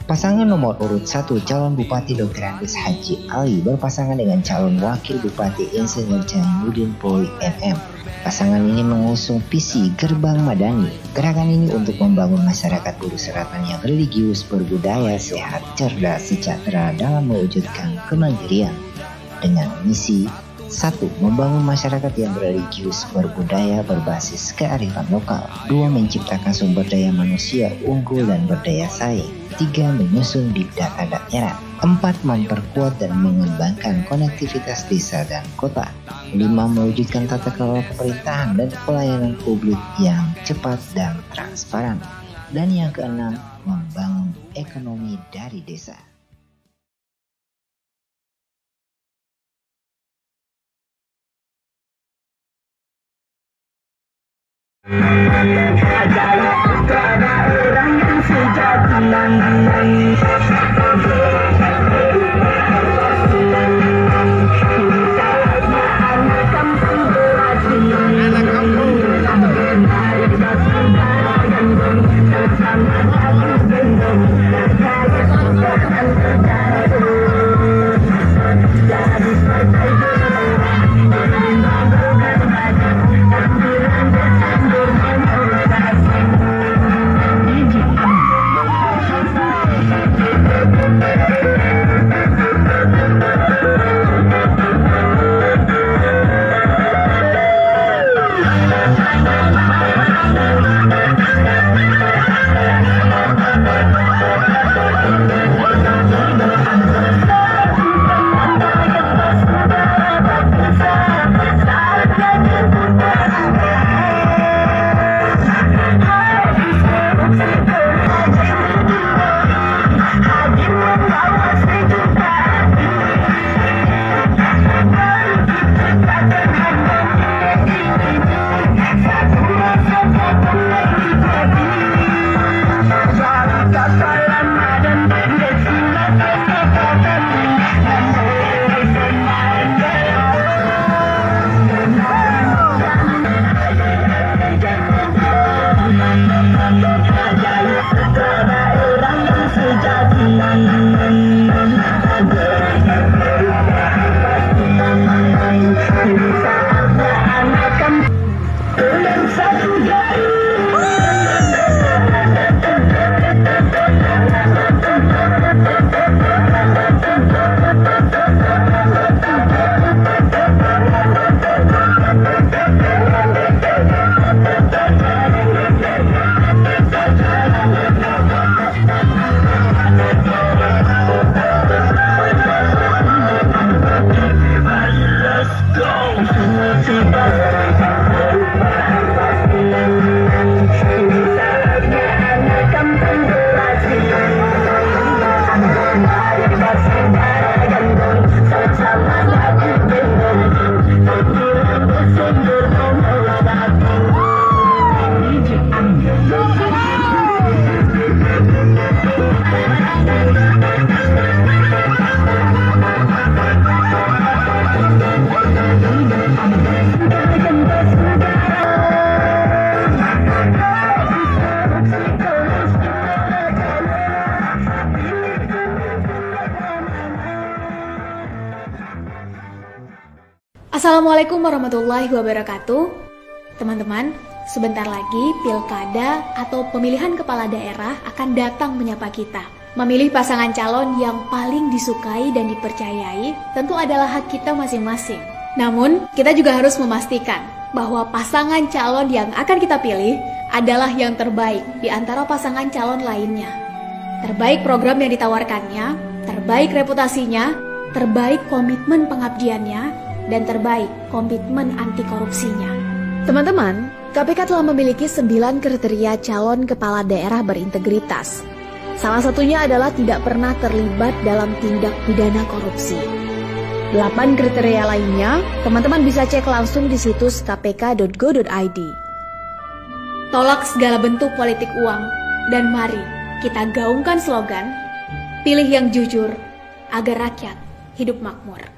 Pasangan nomor urut 1 calon Bupati Dr. Andes Haji Ali berpasangan dengan calon Wakil Bupati Insinyur Jainuddin Poli MM. Pasangan ini mengusung visi Gerbang Madani. Gerakan ini untuk membangun masyarakat Buru Selatan yang religius, berbudaya, sehat, cerdas, sejahtera dalam mewujudkan kemandirian. Dengan misi 1. Membangun masyarakat yang religius, berbudaya, berbasis kearifan lokal. 2. Menciptakan sumber daya manusia unggul dan berdaya saing. 3. Menyusun big data daerah. 4. Memperkuat dan mengembangkan konektivitas desa dan kota. 5. Mewujudkan tata kelola pemerintahan dan pelayanan publik yang cepat dan transparan. Dan yang keenam, membangun ekonomi dari desa. Assalamualaikum warahmatullahi wabarakatuh. Teman-teman, sebentar lagi pilkada atau pemilihan kepala daerah akan datang menyapa kita. Memilih pasangan calon yang paling disukai dan dipercayai tentu adalah hak kita masing-masing. Namun, kita juga harus memastikan bahwa pasangan calon yang akan kita pilih adalah yang terbaik di antara pasangan calon lainnya. Terbaik program yang ditawarkannya, terbaik reputasinya, terbaik komitmen pengabdiannya, dan terbaik komitmen anti korupsinya. Teman-teman, KPK telah memiliki 9 kriteria calon kepala daerah berintegritas. Salah satunya adalah tidak pernah terlibat dalam tindak pidana korupsi. 8 kriteria lainnya, teman-teman bisa cek langsung di situs kpk.go.id. Tolak segala bentuk politik uang, dan mari kita gaungkan slogan, pilih yang jujur, agar rakyat hidup makmur.